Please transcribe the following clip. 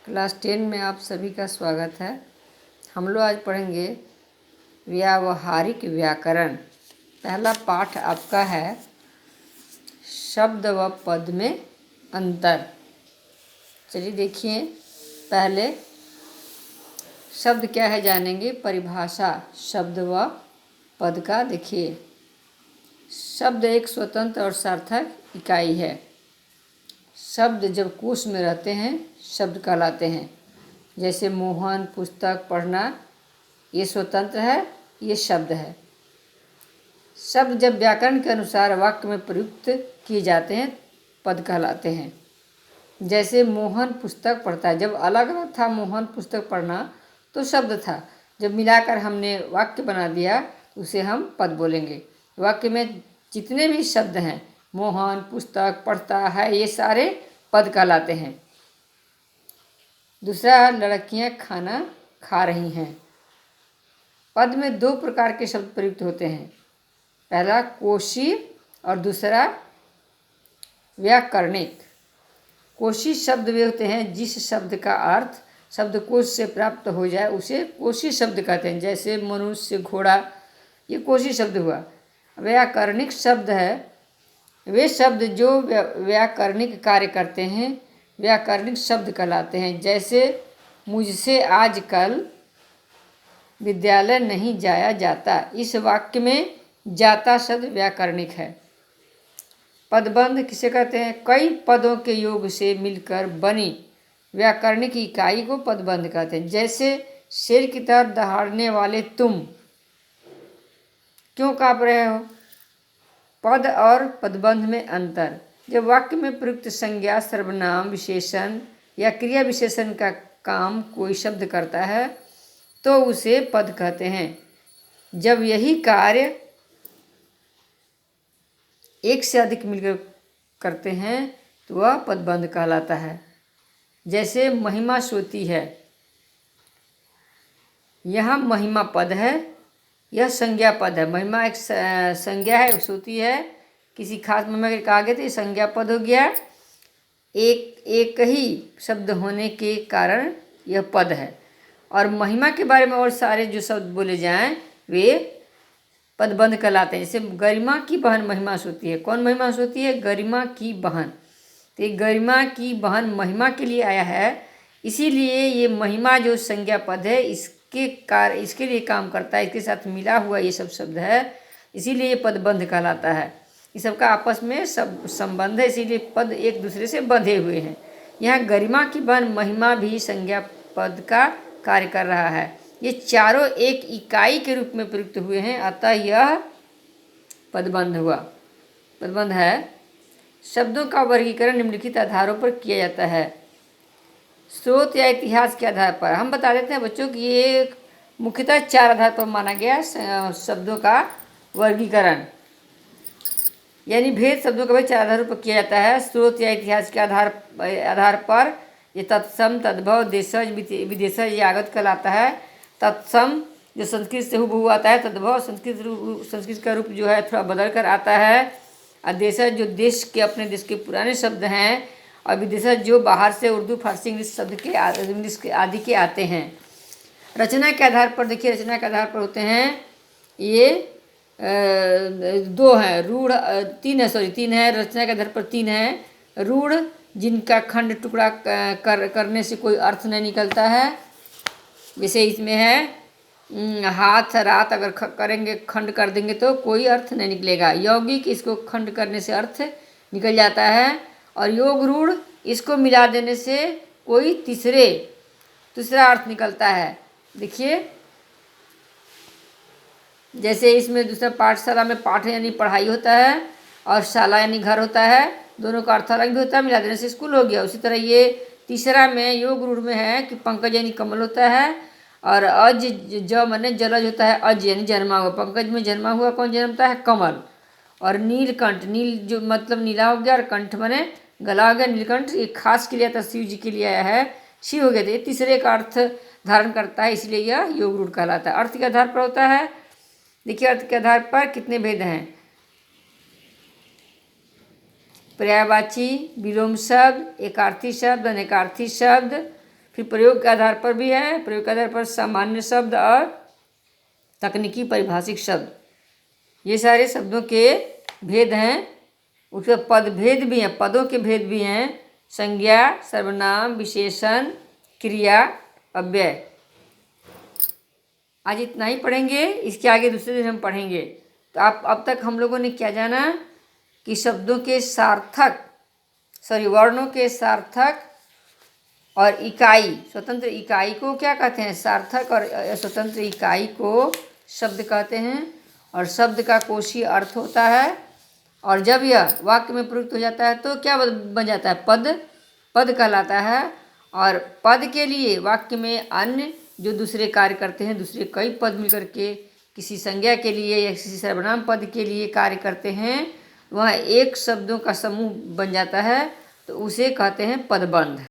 Class 10 में आप सभी का स्वागत है। हम लोग आज पढ़ेंगे व्यावहारिक व्याकरण। पहला पाठ आपका है शब्द व पद में अंतर। चलिए देखिए, पहले शब्द क्या है जानेंगे, परिभाषा शब्द व पद का। देखिए, शब्द एक स्वतंत्र और सार्थक इकाई है। शब्द जब कोश में रहते हैं शब्द कहलाते हैं। जैसे मोहन पुस्तक पढ़ना, ये स्वतंत्र है, ये शब्द है। शब्द जब व्याकरण के अनुसार वाक्य में प्रयुक्त किए जाते हैं पद कहलाते हैं। जैसे मोहन पुस्तक पढ़ता है, जब अलग अलग था मोहन पुस्तक पढ़ना तो शब्द था, जब मिलाकर हमने वाक्य बना दिया उसे हम पद बोलेंगे। वाक्य में जितने भी शब्द हैं, मोहन पुस्तक पढ़ता है, ये सारे पद कहलाते हैं। दूसरा, लड़कियां खाना खा रही हैं। पद में दो प्रकार के शब्द प्रयुक्त होते हैं, पहला कोशी और दूसरा व्याकरणिक। कोशी शब्द वे होते हैं जिस शब्द का अर्थ शब्दकोश से प्राप्त हो जाए उसे कोशी शब्द कहते हैं। जैसे मनुष्य, घोड़ा, ये कोशी शब्द हुआ। व्याकरणिक शब्द है वे शब्द जो व्याकरणिक कार्य करते हैं, व्याकरणिक शब्द कहलाते हैं। जैसे मुझसे आजकल विद्यालय नहीं जाया जाता, इस वाक्य में जाता शब्द व्याकरणिक है। पदबंध किसे कहते हैं? कई पदों के योग से मिलकर बनी व्याकरणिक इकाई को पदबंध कहते हैं। जैसे शेर की तरह दहाड़ने वाले तुम क्यों काँप रहे हो? पद और पदबंध में अंतर। जब वाक्य में प्रयुक्त संज्ञा, सर्वनाम, विशेषण या क्रिया विशेषण का काम कोई शब्द करता है तो उसे पद कहते हैं। जब यही कार्य एक से अधिक मिलकर करते हैं तो वह पदबंध कहलाता है। जैसे महिमा श्रुति है, यहाँ महिमा पद है, यह संज्ञा पद है। महिमा एक संज्ञा है, श्रुति है, किसी खास महिमा के कहा गया तो ये संज्ञा पद हो गया। एक ही शब्द होने के कारण यह पद है। और महिमा के बारे में और सारे जो शब्द बोले जाएं वे पदबंध कहलाते हैं। जैसे गरिमा की बहन महिमा श्रुति है। कौन महिमा श्रुति है? गरिमा की बहन। तो ये गरिमा की बहन महिमा के लिए आया है, इसीलिए ये महिमा जो संज्ञा पद है इसके लिए काम करता है, इसके साथ मिला हुआ ये सब शब्द है, इसीलिए ये पदबंध कहलाता है। ये सबका आपस में सब संबंध है, इसीलिए पद एक दूसरे से बंधे हुए हैं। यहाँ गरिमा की बहन महिमा भी संज्ञा पद का कार्य कर रहा है। ये चारों एक इकाई के रूप में प्रयुक्त हुए हैं, अतः यह पदबंध हुआ। पदबंध है। शब्दों का वर्गीकरण निम्नलिखित आधारों पर किया जाता है। स्रोत या इतिहास के आधार पर। हम बता देते हैं बच्चों कि ये मुख्यतः चार आधार पर माना गया शब्दों का वर्गीकरण, यानी भेद शब्दों का भी चार आधारों पर किया जाता है। स्रोत या इतिहास के आधार पर ये तत्सम, तद्भव, देशज, विदेशज ये आगत कहलाता है। तत्सम जो संस्कृत से हुबहू आता है, तद्भव संस्कृत का रूप जो है थोड़ा बदल कर आता है। और देशज जो देश के अपने देश के पुराने शब्द हैं, और विदेशज जो बाहर से उर्दू, फारसी, इंग्लिश के आदि के आते हैं। रचना के आधार पर देखिए, रचना के आधार पर होते हैं ये दो हैं, रूढ़ तीन है। रचना के आधार पर तीन है। रूढ़ जिनका खंड टुकड़ा करने से कोई अर्थ नहीं निकलता है, जैसे इसमें है हाथ रात, अगर करेंगे खंड कर देंगे तो कोई अर्थ नहीं निकलेगा। यौगिक, इसको खंड करने से अर्थ निकल जाता है। और योग रूढ़, इसको मिला देने से कोई तीसरा अर्थ निकलता है। देखिए, जैसे इसमें दूसरा पाठशाला में पाठ यानी पढ़ाई होता है और शाला यानी घर होता है, दोनों का अर्थ अलग भी होता है, मिला देने से स्कूल हो गया। उसी तरह ये तीसरा में योग रूढ़ में है कि पंकज यानी कमल होता है, और अज ज माने जलज होता है, अज यानी जन्मा हुआ। पंकज में जन्मा हुआ कौन जन्मता है? कमल। और नीलकंठ, नील जो मतलब नीला हो गया, और कंठ माने गला हो गया। नीलकंठ ये खास के लिए था, शिव जी के लिए आया है, शिव हो गया। तो ये तीसरे का अर्थ धारण करता है, इसलिए यह योग रूढ़ कहलाता है। अर्थ के आधार पर होता है। देखिए, अर्थ के आधार पर कितने भेद हैं। पर्यायवाची, विलोम शब्द, एकार्थी शब्द, अनेकार्थी शब्द, फिर प्रयोग के आधार पर भी है, प्रयोग के आधार पर सामान्य शब्द और तकनीकी परिभाषिक शब्द, ये सारे शब्दों के भेद हैं। उसके पद भेद भी हैं, पदों के भेद भी हैं, संज्ञा, सर्वनाम, विशेषण, क्रिया, अव्यय। आज इतना ही पढ़ेंगे, इसके आगे दूसरे दिन हम पढ़ेंगे। तो आप अब तक हम लोगों ने क्या जाना कि शब्दों के सार्थक वर्णों के सार्थक और इकाई, स्वतंत्र इकाई को क्या कहते हैं, सार्थक और स्वतंत्र इकाई को शब्द कहते हैं। और शब्द का कोशीय अर्थ होता है, और जब यह वाक्य में प्रयुक्त हो जाता है तो क्या बन जाता है, पद कहलाता है। और पद के लिए वाक्य में अन्य जो दूसरे कार्य करते हैं, दूसरे कई पद मिलकर के किसी संज्ञा के लिए या किसी सर्वनाम पद के लिए कार्य करते हैं, वह एक शब्दों का समूह बन जाता है, तो उसे कहते हैं पदबंध।